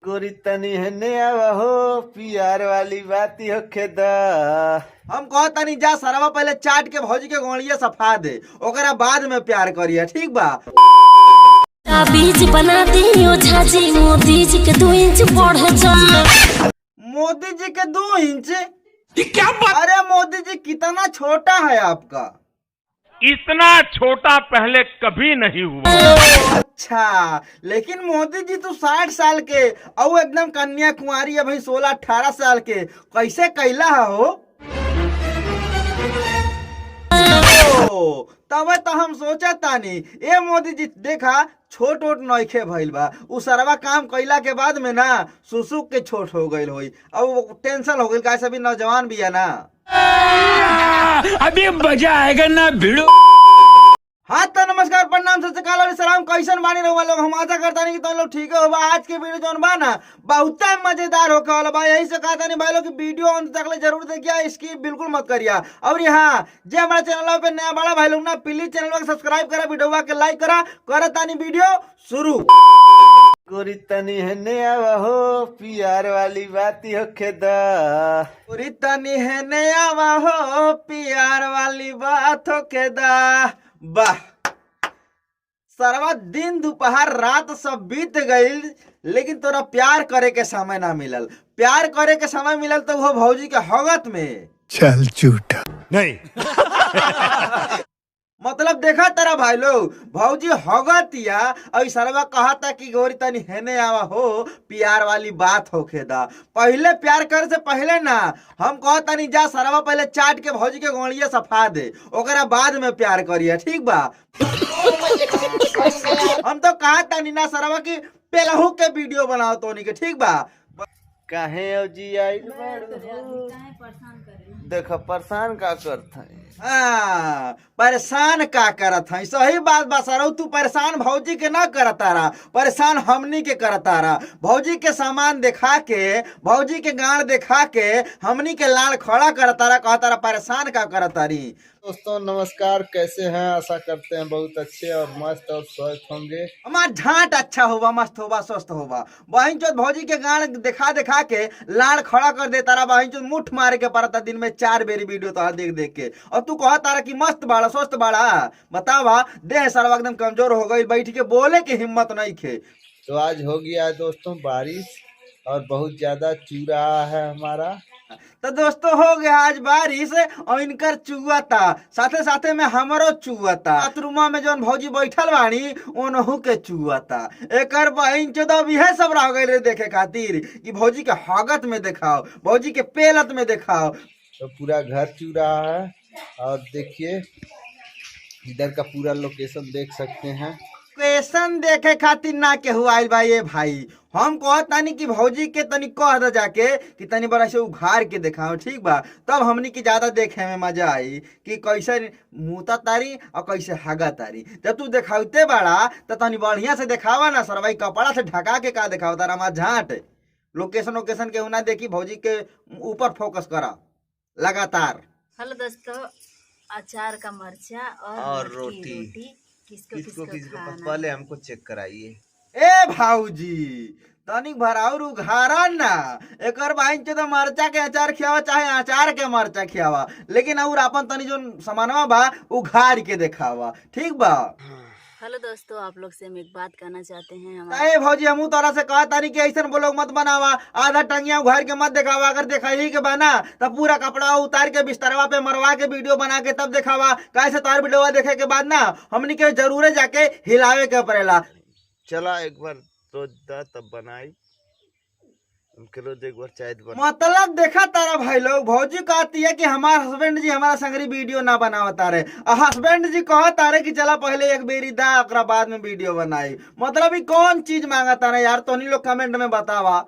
गोरी तनी हने आवा हो प्यार वाली बात होखे दा। हम कहतानी जा सरवा पहले चाट के भौजी के गोलिया सफा दे, ओकरा बाद में प्यार करिए, ठीक बा। बीज बना दियो झाजी मोदी जी के 2 इंच बढ़ चल। मोदी जी के 2 इंच? क्या बात? अरे मोदी जी कितना छोटा है आपका? इतना छोटा पहले कभी नहीं हुआ। अच्छा, लेकिन मोदी जी तो 60 साल के और एकदम कन्या कुमारी है भाई, 16-18 साल के, कैसे कैला हो? तब तो हम सोचा तानी ए मोदी जी देखा छोट ओट नइखे भइल बा, उ सरवा काम कैला के बाद में ना सुसुक के छोट हो गइल होई, अब टेंशन हो गइल, कैसे भी नौजवान भी है ना। अभी मजा आएगा ना भिड़ो। हाँ तो नमस्कार, प्रणाम, सत श्री अकाल और सलाम। कैसन बानी रहुआ लोग? हम आशा करता नहीं कि तुम लोग ठीक होगा। आज के वीडियो जौन बा ना बहुत मजेदार होके वाला बा, यही से कहता नहीं भाई लोग कि वीडियो अंत तक ले जरूर देखिए, इसकी बिल्कुल मत करिए। और यहाँ जे हमारे चैनल पे नया बड़ा भाई लोग ना प्लीज चैनल को सब्सक्राइब करा, वीडियो के लाइक करा, करतानी वीडियो शुरू। गोरी तनी हने आवा हो प्यार वाली बात होखे दा। गोरी तनी हने आवा हो प्यार वाली बात होखे दा। वाह, सरवा दिन दोपहर रात सब बीत गईल, लेकिन तोरा प्यार करे के समय ना मिलल। प्यार करे के समय मिलल तो वो भौजी के हगत में। चल झूठा नहीं। मतलब देखा तेरा भाई लोग, भौजी हगतिया और सरवा कहा था कि गोरी तनी हेने आवा हो प्यार वाली बात होखे दा। पहले प्यार करे से पहले ना हम कहता नहीं जा सरवा पहले चाट के भौजी के गोलिया सफा दे, ओकरा बाद में प्यार करिए, ठीक बा। हम तो कहा था नहीं ना सरवा की पहलहू के वीडियो बनाओ तो नहीं के, ठीक बा। काहे औ जी आई देखा परेशान का करता है। हाँ, परेशान का करत है, सही बात बा सरऊ, तू परेशान भौजी के ना करता रहा, परेशान हमनी के करता रहा। भौजी के सामान दिखा के, भौजी के गाड़ दिखा के हमनी के लाल खड़ा करता रहा, कहता रहा परेशान का करता रही। दोस्तों नमस्कार, कैसे हैं? आशा करते हैं बहुत अच्छे और मस्त और स्वस्थ होंगे। हमारा झाट अच्छा होगा, मस्त होगा, स्वस्थ होगा। बहन चोद भौजी के गाड़ दिखा दिखा के लाड़ खड़ा कर देता रहा, बहन चोद मुठ मारे के पड़ता दिन में 4 बेरी वीडियो तो देख देख के, और तू कहता रहा कि मस्त बाड़ा स्वस्थ बाड़ा। बतावा देह सारा एकदम कमजोर हो गई, बैठ के बोले की हिम्मत नहीं खे। तो आज हो गया दोस्तों बारिश और बहुत ज्यादा चू रहा है हमारा। तो दोस्तों हो गया आज बारिश और इनकर चुआ था, साथे साथे में हमारो चुआ था। बाथरूमा में जौन भौजी बैठल बानी ओनहु के चुआ था। एकर बहिन चोदा भी है सब रह गए देखे खातिर कि भौजी के हगत में दिखाओ, भौजी के पेलत में दिखाओ। तो पूरा घर चू रहा है और देखिए इधर का पूरा लोकेशन देख सकते हैं। लोकेशन देखे खातिर ना केहू आइल बा ये भाई, हम कहतानी कि भौजी के तनी कह दे जाके कि तनी बड़ा से उघार के दिखाओ, ठीक बा। तब हमनी की ज्यादा देखे में मजा आई कि कैसे मुता तारी और कैसे हागा तारी। जब तू दिखाते बड़ा तो तनी बढ़िया से दिखावा ना सरवाई, कपड़ा से ढका के का दिखाओ तारा हमार झाट। लोकेशन के ना देखी, भौजी के ऊपर फोकस करा लगातार। हेलो दोस्तों, अचार का मरचा और रोटी किसको खाना? पहले हमको चेक कराइए। ए भाऊजी तनिक भराउर उघारा ना, एकर बहिन चोदा मरचा के अचार खियावा चाहे अचार के मरचा खियावा, लेकिन और अपन तनी जो सामानवा बा उघार के दिखावा, ठीक बा। हेलो दोस्तों, आप लोग से हम एक बात कहना चाहते हैं। ताए भौजी हमू तोरा से कहा तानी कि ऐसा ब्लॉग मत बनावा, आधा टंगिया उघार के मत दिखावा। अगर दिखाई के बना तब पूरा कपड़ा उतार के बिस्तरवा पे मरवा के वीडियो बना के तब दिखावा। कैसे तार वीडियो देखे के बाद ना हमनी के जरूर जाके हिलावे के पड़ेला। चला एक बार रोज दा तब बनाई, उनके रोज एक बार चाय बना। मतलब देखा तारा भाई लोग, भौजी कहती है कि हमारे हस्बैंड जी हमारा संगरी वीडियो ना बनावता रहे, और हस्बैंड जी कहता रहे कि चला पहले एक बेरी दा ओकरा बाद में वीडियो बनाई। मतलब ये कौन चीज मांगता रहे यार? तो लोग कमेंट में बतावा।